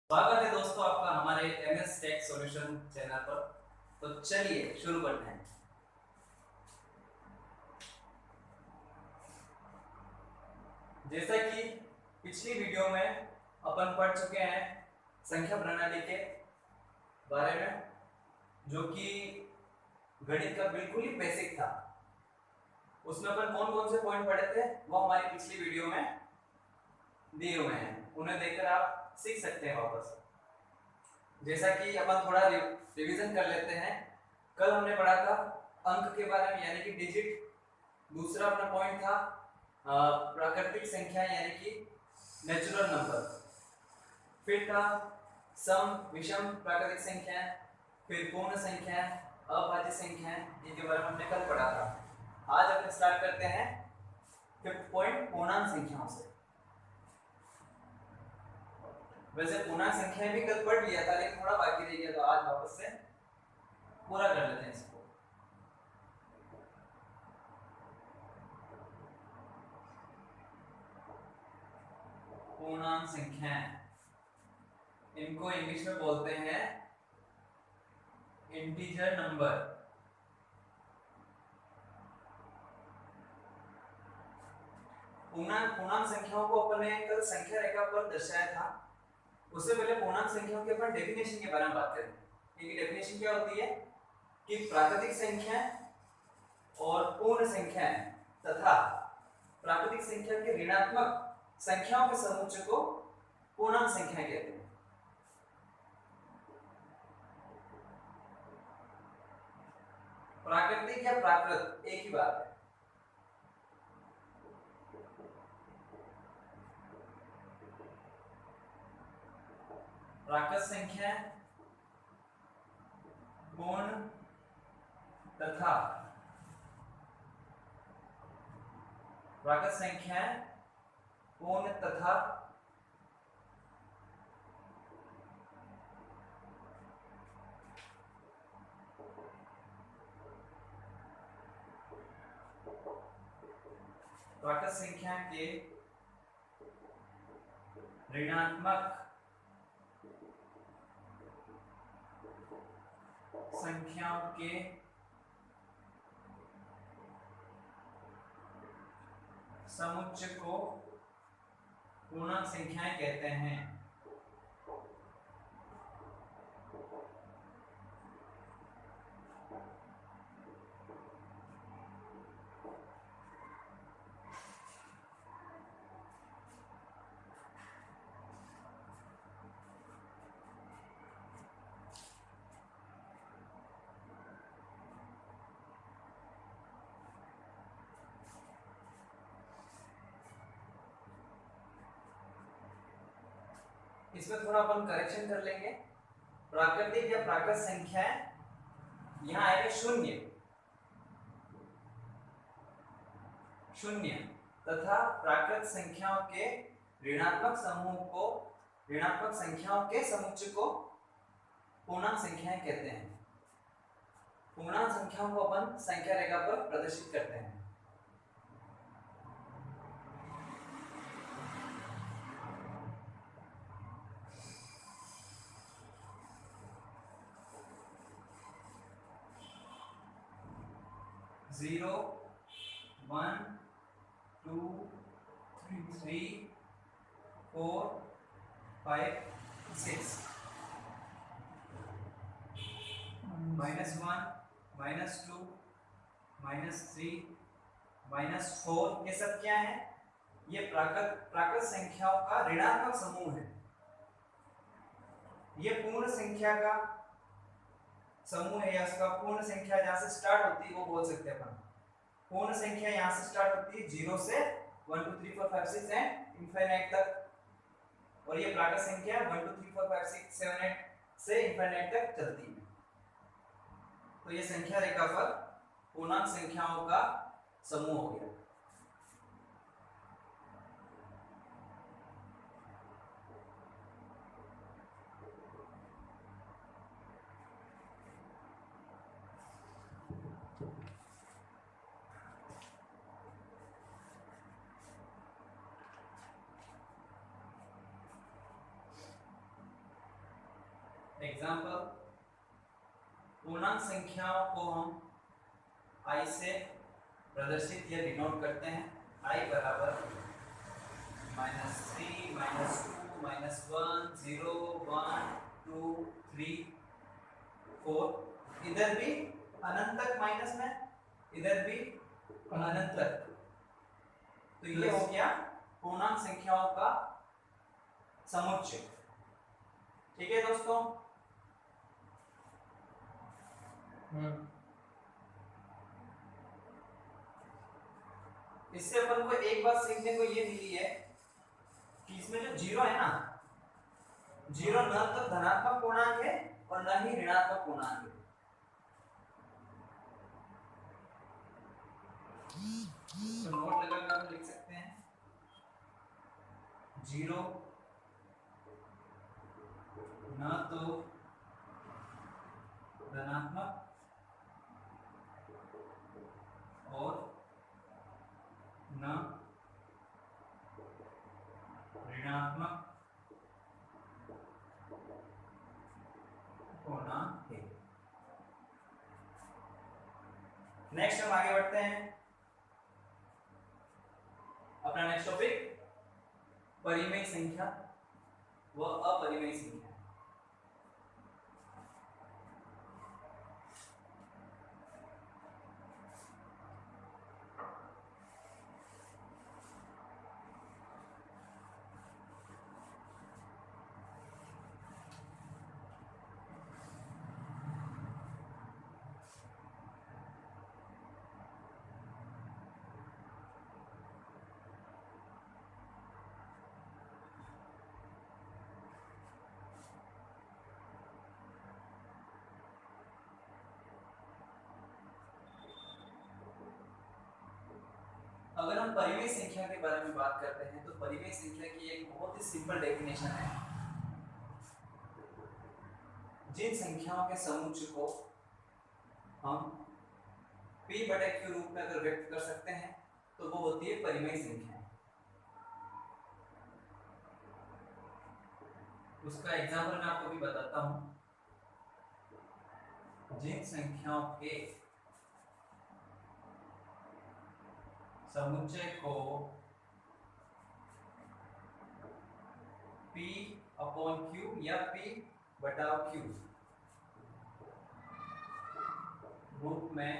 स्वागत है दोस्तों आपका हमारे एमएस टेक सॉल्यूशन चैनल पर। तो चलिए शुरू करते हैं। जैसा कि पिछली वीडियो में अपन पढ़ चुके हैं संख्या प्रणाली के बारे में, जो कि गणित का बिल्कुल ही बेसिक था। उसमें अपन कौन कौन से पॉइंट पढ़े थे वो हमारी पिछली वीडियो में दिए हुए हैं, उन्हें देखकर आप सीख सकते हैं वापस। जैसा कि अपन थोड़ा रिवीजन कर लेते हैं। कल हमने पढ़ा था अंक के बारे में, यानी कि डिजिट। दूसरा अपना पॉइंट था प्राकृतिक संख्या यानी कि नेचुरल नंबर। फिर था सम विषम प्राकृतिक संख्या, फिर पूर्ण संख्या, अभाज्य संख्या, इनके बारे में हमने कल पढ़ा था। आज अपन स्टार्ट करते हैं फिफ्थ पॉइंट पूर्णांक संख्याओं से। वैसे पूर्णांक संख्या भी कल पढ़ लिया था, लेकिन थोड़ा बाकी रह गया, तो आज वापस से पूरा कर लेते हैं इसको। पूर्णांक संख्याएं, इनको इंग्लिश में बोलते हैं इंटीजर नंबर। पूर्णांक संख्याओं को अपन ने कल संख्या रेखा पर दर्शाया था। उससे पहले पूर्णांक संख्याओं के अपन डेफिनेशन के बारे में बात करें। इनकी डेफिनेशन क्या होती है कि प्राकृतिक संख्या और पूर्ण संख्याएं तथा प्राकृतिक संख्या के ऋणात्मक संख्याओं के समूह को पूर्णांक संख्या कहते हैं। प्राकृतिक या प्राकृत एक ही बात है। प्राकृत संख्या पूर्ण तथा प्राकृत संख्या पूर्ण तथा प्राकृत संख्या के ऋणात्मक संख्याओं के समुच्चय को पूर्णांक संख्याएं कहते हैं। इसमें थोड़ा अपन करेक्शन कर लेंगे। प्राकृतिक या प्राकृत संख्याएं यहाँ आएगा शून्य तथा प्राकृत संख्याओं के ऋणात्मक संख्याओं के समुच्चय को पूर्णांक संख्याएं कहते हैं। पूर्णांक संख्याओं को अपन संख्या रेखा पर प्रदर्शित करते हैं। जीरो, 1, 2, 3, 4, 5, 6, -1, -2, -3, -4, ये सब क्या है? ये प्राकृत संख्याओं का ऋणात्मक समूह है। ये पूर्ण संख्या का समूह है, या उसका पूर्ण संख्या जहां से स्टार्ट होती है वो बोल सकते हैं अपन। पूर्ण संख्या यहां से स्टार्ट होती है 0 से 1 2 3 4 5 6 एंड इनफाइनाइट तक, और ये प्राकृत संख्या 1 2 3 4 5 6 7 8 से इनफाइनाइट तक चलती है। तो ये संख्या रेखा पर पूर्णांक संख्याओं का समूह हो गया। एग्जाम्पल, पूर्णांक संख्याओं को हम i से प्रदर्शित या डिनोट करते हैं। i बराबर -3, -2, -1, 0, 1, 2, 3, 4। इधर भी अनंत तक माइनस में, इधर भी अनंत तक। तो ये हो गया पूर्णांक संख्याओं का समुच्चय। ठीक है दोस्तों। इससे अपन को एक बात सीखने को ये मिली है कि इसमें जो जीरो है ना, जीरो न तो धनात्मक पूर्णांक है और न ही ऋणात्मक पूर्णांक है। तो नोट लगाकर हम लिख सकते हैं जीरो न तो धनात्मक और न ऋणात्मक पूर्णांक है। नेक्स्ट हम आगे बढ़ते हैं। अपना नेक्स्ट टॉपिक परिमेय संख्या व अपरिमेय संख्या। अगर हम परिमेय संख्या के बारे में बात करते हैं तो परिमेय संख्या की एक बहुत ही सिंपल डेफिनेशन है। जिन संख्याओं के समुच्चय को हम p/q रूप में अगर व्यक्त कर सकते हैं तो वो होती है परिमेय संख्या। उसका एग्जांपल मैं आपको भी बताता हूं। जिन संख्याओं के समुच्चय को p/q या p/q रूप में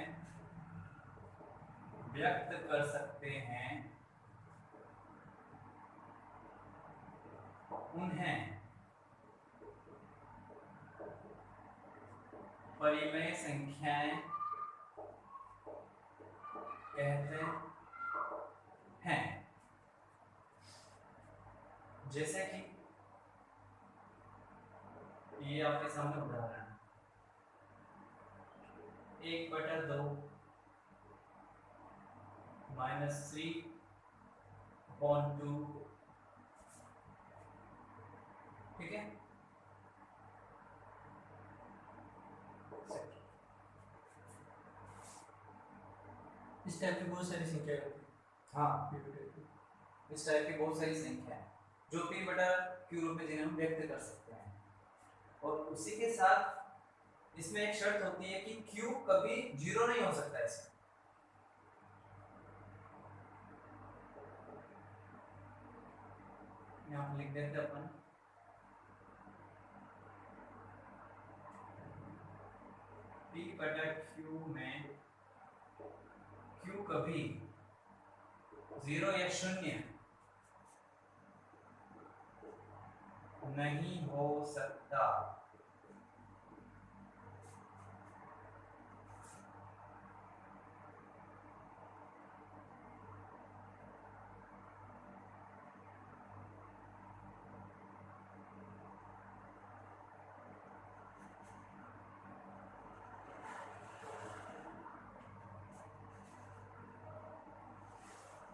व्यक्त कर सकते हैं उन्हें परिमेय संख्याएं कहते हैं। जैसे कि ये आपके सामने उदाहरण 1/2 -3/2। ठीक है। इस टाइप की बहुत सारी संख्या है। हाँ, इस टाइप की बहुत सारी संख्या है जो p/q रूप में जिन्हें हम व्यक्त कर सकते हैं। और उसी के साथ इसमें एक शर्त होती है कि q कभी जीरो नहीं हो सकता। इसमें यहाँ लिख देते हैं अपन p/q में q कभी जीरो या शून्य नहीं हो सकता।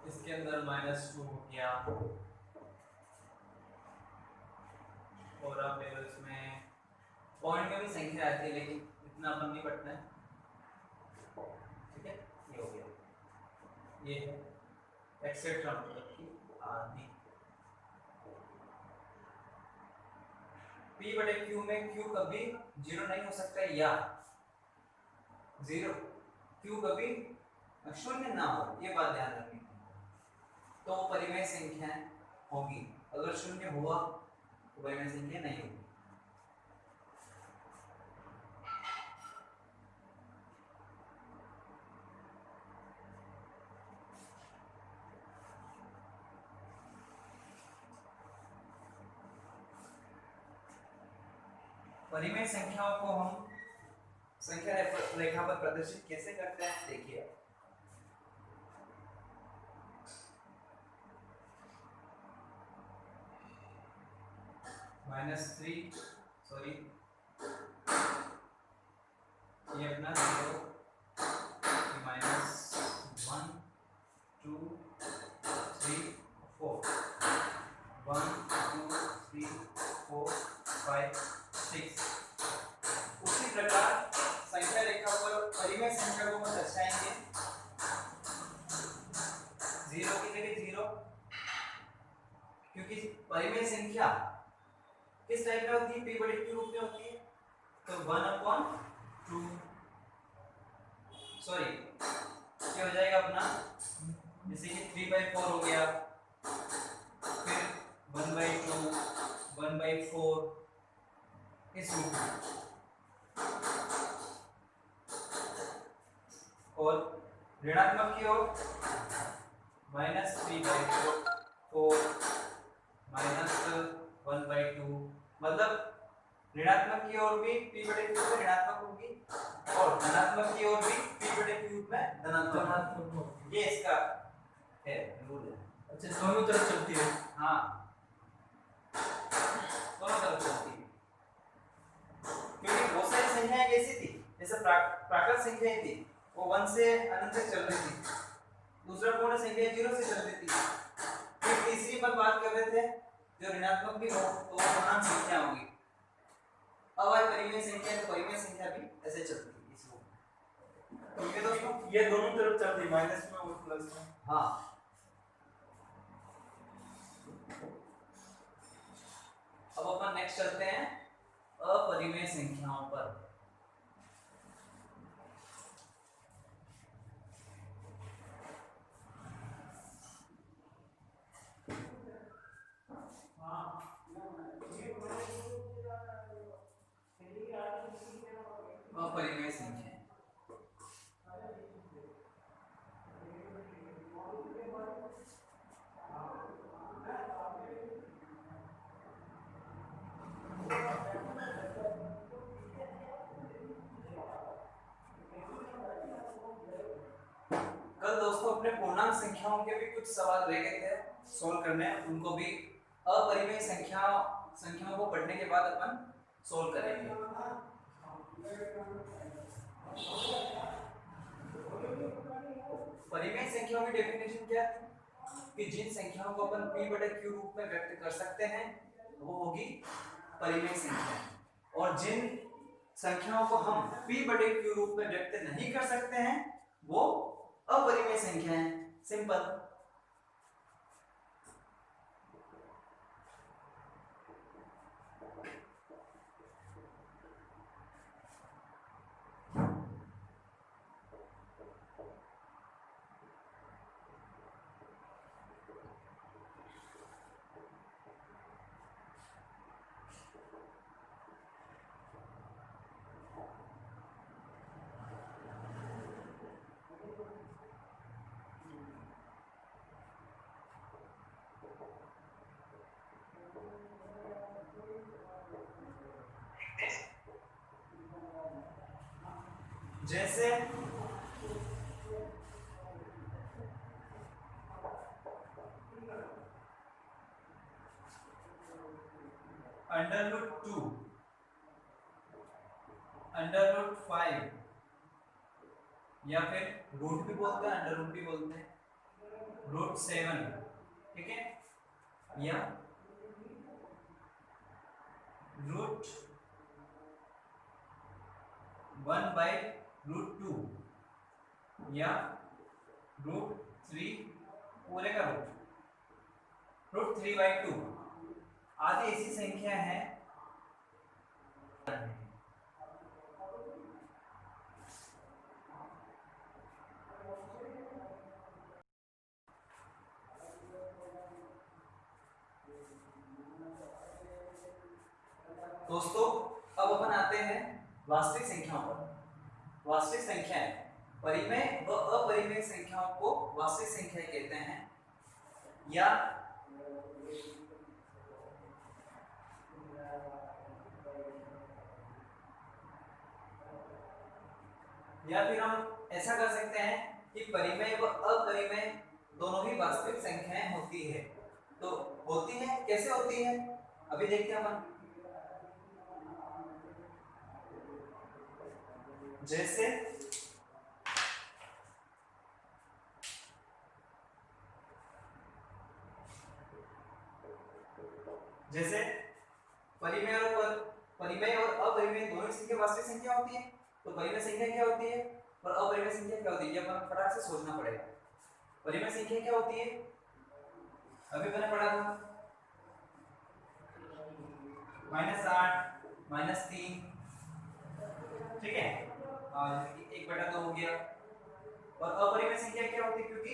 इसके अंदर -2 हो गया और अब ले लो इसमें पॉइंट में भी संख्या आती है लेकिन इतना अपन नहीं पढ़ते हैं। ठीक है, ये हो गया, ये है एक्सेट्रा मतलब कि आदि। p बटे q में q कभी जीरो नहीं हो सकता है, या जीरो q कभी शून्य ना हो, ये बात ध्यान रखनी है। तो परिमेय संख्या होगी, अगर शून्य हुआ तो परिमेय संख्या नहीं होगी। परिमेय संख्याओं को हम संख्या रेखा पर प्रदर्शित कैसे करते हैं, देखिए। -3, सॉरी ये अपना 0, -1 2 3 4, 1 2 3 4 5 6। उसी प्रकार संख्या रेखा पर परिमेय संख्या को हम दर्शाएंगे 0 की जगह 0, क्योंकि परिमेय संख्या किस टाइप में होती है, p बटे q रूप में होती है। तो 1/2, सॉरी ये हो जाएगा अपना, जैसे कि 3/4 हो गया, फिर 1/2, 1/4 इस रूप में। और ऋणात्मक की ओर -3/4 -1/2, मतलब ऋणात्मक की ओर भी p बटे q में ऋणात्मक होगी और धनात्मक की ओर भी p बटे q में धनात्मक होगी। ये इसका है, रूल है। अच्छा, दोनों तरफ चलती है। हाँ, दोनों तरफ चलती है, क्योंकि बहुत सारी संख्याएं कैसी थी, जैसे प्राकृत संख्याएं थी, वो 1 से अनंत तक चल रही थी, दूसरा पूर्ण संख्या 0 से चल रही थी, फिर तीसरी पर बात कर रहे थे जो ऋणात्मक भी हो तो वो पूर्णांक संख्या होगी। अब आए परिमेय संख्या, तो परिमेय संख्या भी ऐसे चलती है इस रूप में। तो ये दोस्तों ये दोनों तरफ चलती है, माइनस में और प्लस में। हाँ, अब अपन नेक्स्ट चलते हैं अपरिमेय संख्याओं पर। अपरिमेय संख्या कल दोस्तों अपने पूर्णांक संख्याओं के भी कुछ सवाल रह गए थे सोल्व करने, उनको भी अपरिमेय संख्याओं को पढ़ने के बाद अपन सोल्व करेंगे। परिमेय संख्याओं की डेफिनेशन क्या है कि जिन संख्याओं को अपन p बटे q रूप में व्यक्त कर सकते हैं वो होगी परिमेय संख्या, और जिन संख्याओं को हम p बटे q रूप में व्यक्त नहीं कर सकते हैं वो अपरिमेय संख्या है। सिंपल। जैसे √2, √5 या फिर रूट भी बोलते हैं, अंडर रूट भी बोलते हैं, √7, ठीक है, या √1/√2 या √3 पूरे का √3/2 आदि ऐसी संख्या है उदाहरण देंगे। दोस्तों अब अपन आते हैं वास्तविक संख्याओं पर। वास्तविक संख्याएं परिमेय व अपरिमेय संख्याओं को वास्तविक संख्याएं कहते हैं, या फिर हम ऐसा कर सकते हैं कि परिमेय व अपरिमेय दोनों ही वास्तविक संख्याएं होती है। तो होती है, कैसे होती है अभी देखते हैं अपन। जैसे परिमेय और अपरिमेय दोनों संख्या वास्तविक संख्या होती है। तो परिमेय संख्या क्या होती है और अपरिमेय संख्या क्या होती है, ये अपन फटाक से सोचना पड़ेगा। परिमेय संख्या क्या होती है, अभी मैंने पढ़ा था -8 -3, ठीक है, और 1/2 हो गया। और अपरिमेय संख्या क्या होती है, क्योंकि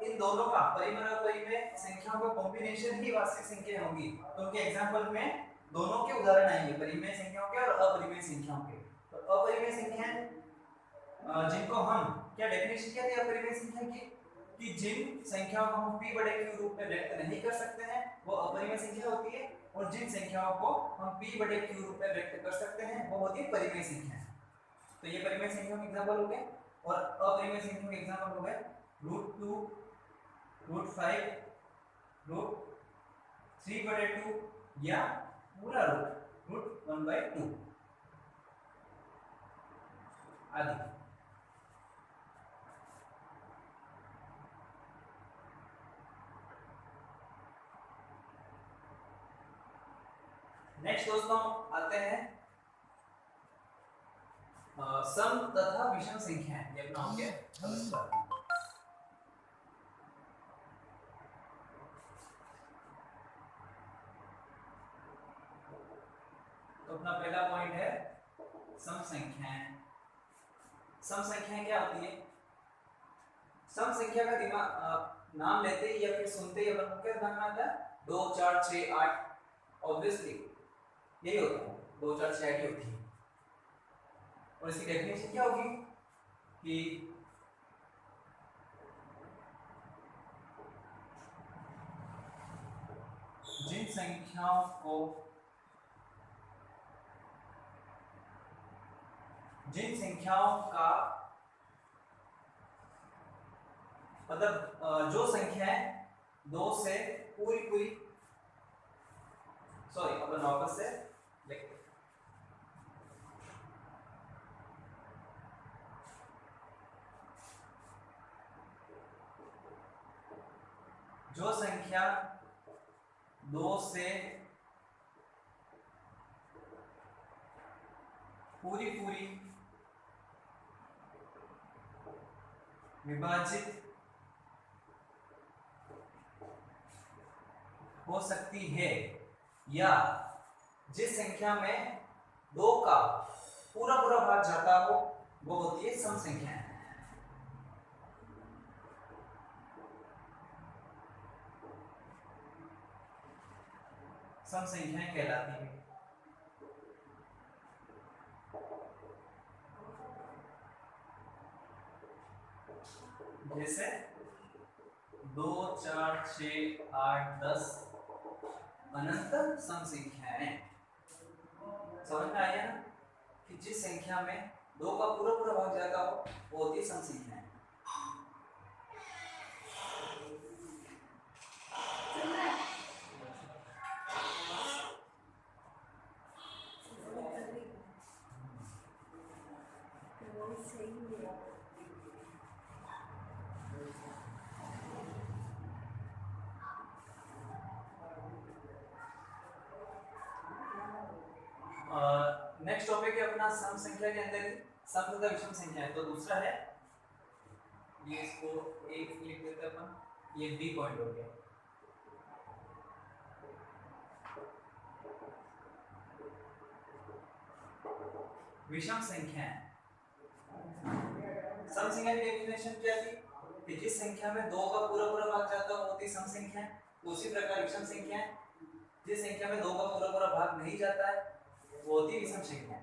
इन दोनों का परिमेय और अपरिमेय संख्याओं का कॉम्बिनेशन ही वास्तविक संख्या होगी। तो उनके एग्जांपल में दोनों के उदाहरण आएंगे, परिमेय संख्याओं के और अपरिमेय संख्याओं के। तो अपरिमेय संख्याएं जिनको हम, क्या डेफिनेशन क्या थी अपरिमेय संख्या की, कि जिन संख्याओं को हम p बटे q रूप में व्यक्त नहीं कर सकते हैं वो अपरिमेय संख्या होती है, और जिन संख्याओं को हम p बटे q रूप में व्यक्त कर सकते हैं वो होती है परिमेय संख्या। तो ये परिमेय संख्याओं के एग्जांपल हो गए। और अपरिमेय संख्याओं के एग्जांपल हो गए √2, √5, √3/2 या पूरा √1/2 आदि। नेक्स्ट दोस्तों आते हैं सम तथा विषम संख्याएं। ये अपना हो गया नमस्कार। तो अपना पहला पॉइंट है सम संख्याएं। सम संख्याएं क्या होती है, सम संख्या का दिमाग नाम लेते ही या फिर सुनते ही अपन को क्या ध्यान में आता है, 2 4 6 8, ऑब्वियसली यही होता है, 2 4 6 8 ही होती है। और इसकी डेफिनेशन क्या होगी कि जिन संख्याओं का मतलब जो संख्याएं 2 से पूरी सॉरी अपन वापस से लिखते हैं। जो संख्या 2 से पूरी विभाजित हो सकती है, या जिस संख्या में 2 का पूरा भाग जाता हो वो होती है सम संख्याएं। सम संख्याएं कहलाती है। जैसे 2 4 6 8 10 अनंत सम संख्याएं। समझ में आया ना कि जिस संख्या में 2 का पूरा भाग जाता हो वो होती है सम संख्याएं। नेक्स्ट टॉपिक है अपना सम संख्या के अंदर ही सम तथा विषम संख्या है। तो दूसरा है, ये इसको एक लिख देते हैं अपन, ये बी पॉइंट हो गया। विषम संख्या है। सम संख्या की डेफिनेशन क्या थी कि जिस संख्या में 2 का पूरा पूरा भाग जाता है वो होती सम संख्या है। तो उसी प्रकार विषम संख्या है, जिस संख्या में 2 का पूरा पूरा भाग नहीं जाता है वो होती विषम संख्या है।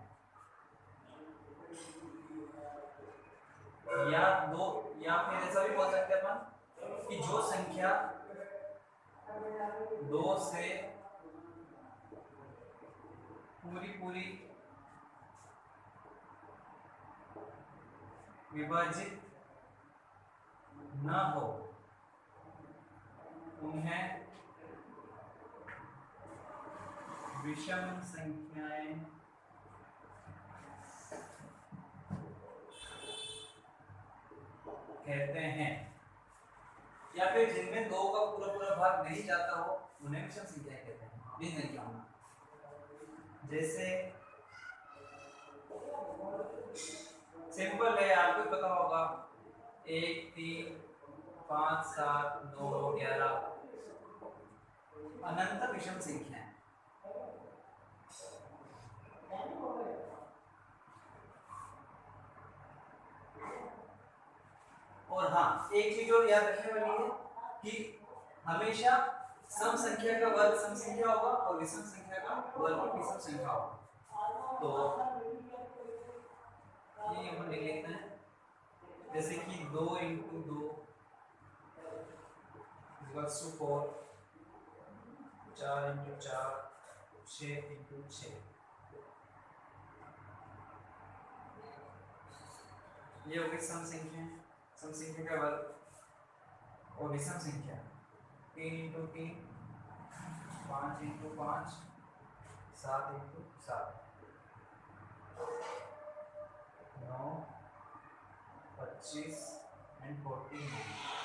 या दो, या फिर ऐसा भी बोल सकते हैं अपन कि जो संख्या 2 से पूरी पूरी विभाजित न हो उन्हें विषम संख्याएं कहते हैं। या फिर जिनमें 2 का पूरा पूरा भाग नहीं जाता हो उन्हें विषम संख्याएं कहते हैं। भिन्न संख्याओं में जैसे सिंपल है, आपको पता होगा 1 3 5 7 9 11 अनंत विषम संख्या है। और हाँ, एक चीज और याद रखने वाली है कि हमेशा सम संख्या का वर्ग सम संख्या होगा और विषम संख्या का वर्ग विषम संख्या होगा। तो ये हम लिख लेते हैं जैसे कि 2 × 2 = 4, 4 × 4 6 × 6। ये हो गई सम संख्या, सम संख्या का वर्ग। और विषम संख्या 3 × 3 5 × 5 7 × 7 9 25 and 14।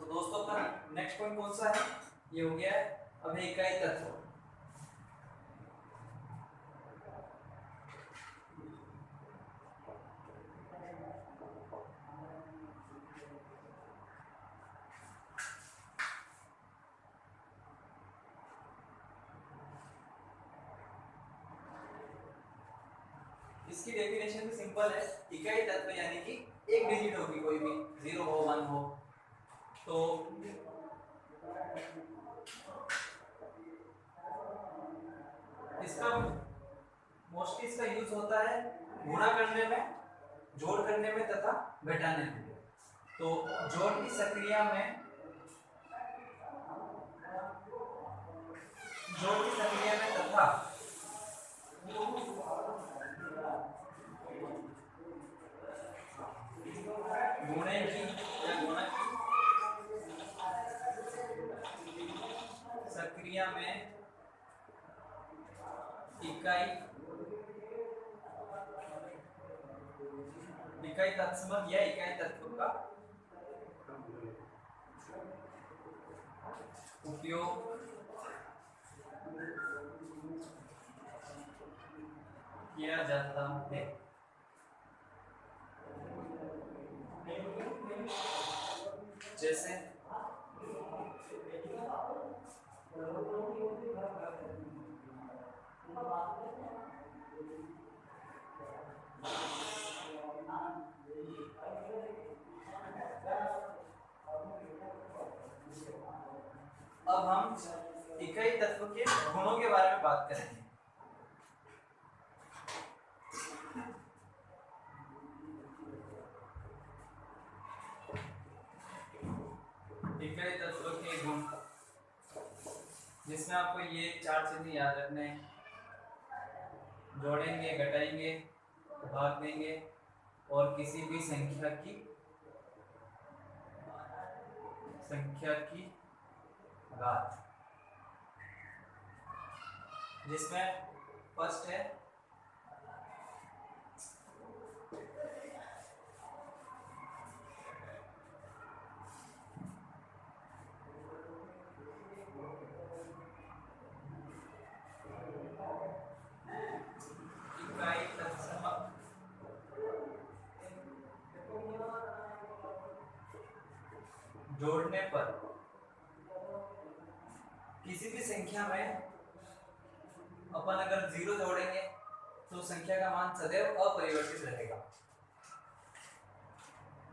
दोस्तों का नेक्स्ट पॉइंट कौन सा है? ये हो गया अब इकाई तत्व। इसकी डेफिनेशन भी सिंपल है। इकाई तत्व यानी कि एक डिजिट होगी, कोई भी 0 हो 1 हो, तो इसका मोस्टली इसका यूज होता है गुणा करने में, जोड़ करने में तथा घटाने में। तो जोड़ की प्रक्रिया में तथा गुणे की या गुणा की प्रक्रिया में इकाई तत्सम या इकाई तत्व का उपयोग किया जाता है। जैसे अब हम इकाई तत्व के गुणों के बारे में बात करेंगे। इकाई तत्व के गुण, जिसमें आपको ये 4 चिन्ह याद रखने हैं। जोड़ेंगे, घटाएंगे, भाग देंगे और किसी भी संख्या की घात, जिसमें फर्स्ट है इकाई तत्समक जोड़ने पर किसी भी संख्या में अपन अगर 0 जोड़ेंगे तो संख्या का मान सदैव अपरिवर्तित रहेगा।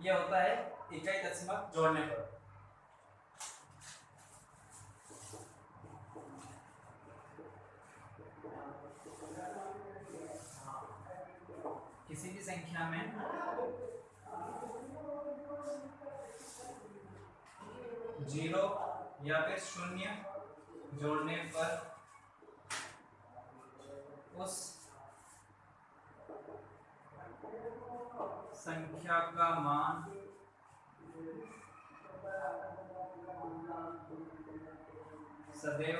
यह होता है इकाई तत्समक जोड़ने पर। किसी भी संख्या में जीरो या फिर शून्य जोड़ने पर उस संख्या का मान सदैव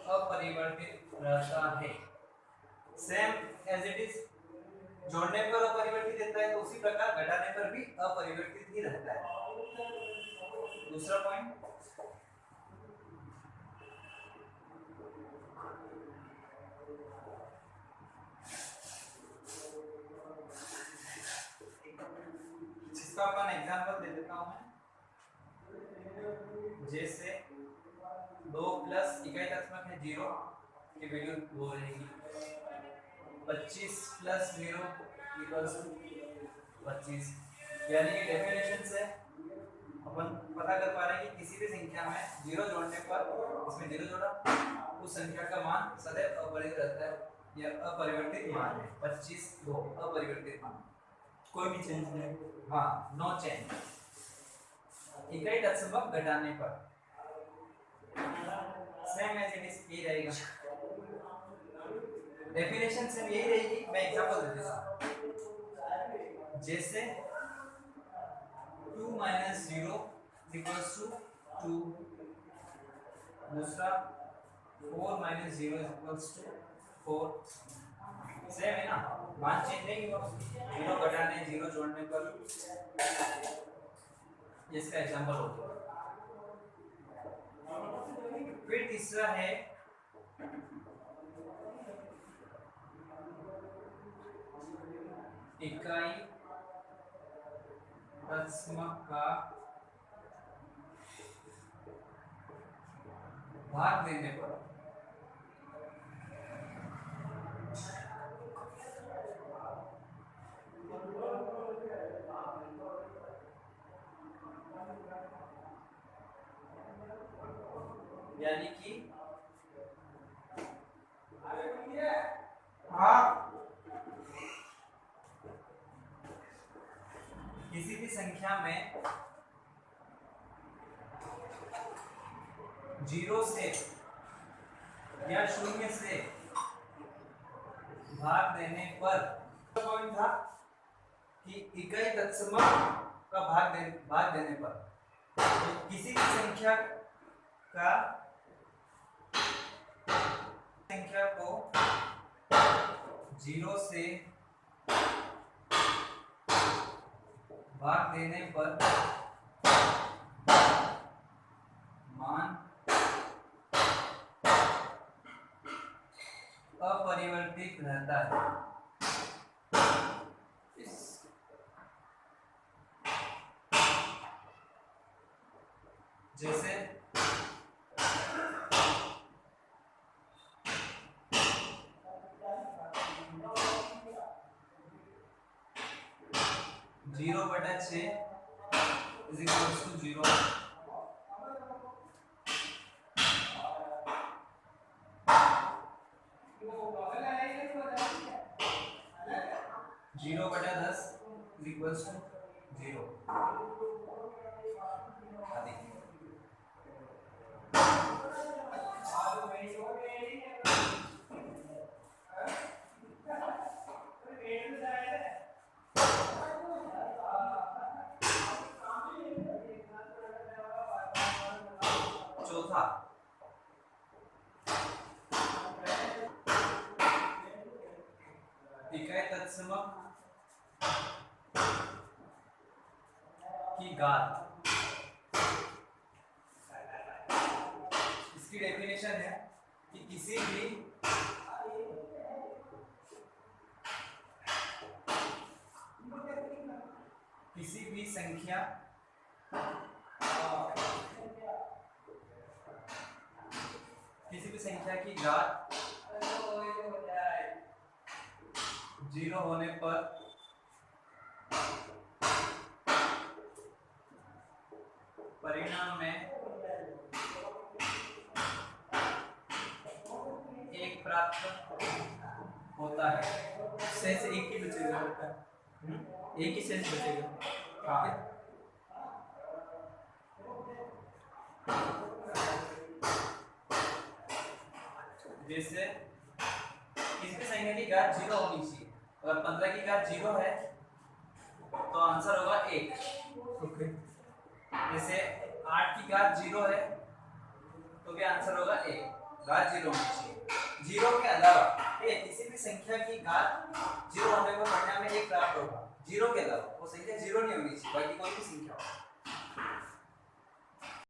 अपरिवर्तित रहता है। सेम एज इट इज जोड़ने पर अपरिवर्तित रहता है, तो उसी प्रकार घटाने पर भी अपरिवर्तित ही रहता है। दूसरा पॉइंट, जिसका अपन एग्जांपल दे देता हूं मैं। जैसे 2 प्लस इकाई तत्समक है 0 की वैल्यू 2 रहेगी। 25 प्लस 0 इक्वल्स टू 25। यानी कि डेफिनेशन से अपन पता कर पा रहे हैं कि किसी भी संख्या में 0 जोड़ने पर, इसमें 0 जोड़ा, उस संख्या का मान सदैव अपरिवर्तित रहता है। यह अपरिवर्तित मान है। 25 2 अपरिवर्तित मान, कोई भी चेंज नहीं। हाँ, नो चेंज। इकाई तत्समक घटाने पर सेम एज इट इज ये रहेगा। डेफिनेशन से यही रहेगी। मैं एग्जांपल दे देता हूं। जैसे 2 - 0 = 2। दूसरा 4 - 0 = 4। सेम है ना, मान चेंज नहीं हुआ। 0 घटाने 0 जोड़ने पर इसका एग्जांपल होता है। फिर तीसरा है इकाई तत्समक का भाग देने पर यानी कि किसी भी संख्या में 0 से या 0 से भाग देने पर पॉइंट था कि इकाई तत्समक का भाग देने पर तो किसी भी संख्या को 0 से भाग देने पर मान अपरिवर्तित रहता है। जैसे 0/6 = 0। 0/10 = 0 आदि। होगा इकाई तत्समक की घात। इसकी डेफिनेशन है कि किसी भी संख्या की घात 0 होने पर परिणाम में 1 प्राप्त होता है। शेष एक ही बचेगा बेटा। एक ही शेष बचेगा। हाँ। जैसे किसी भी संख्या की घात 0 होनी चाहिए। अगर 15 की घात 0 है तो आंसर होगा 1। ओके। जैसे 8 की घात 0 है तो भी आंसर होगा 1। घात 0 होनी चाहिए। 0 के अलावा किसी भी संख्या की घात 0 होने पर परिणाम में 1 प्राप्त होगा। 0 के अलावा वो संख्या 0 नहीं होनी चाहिए, बाकी कोई भी संख्या हो।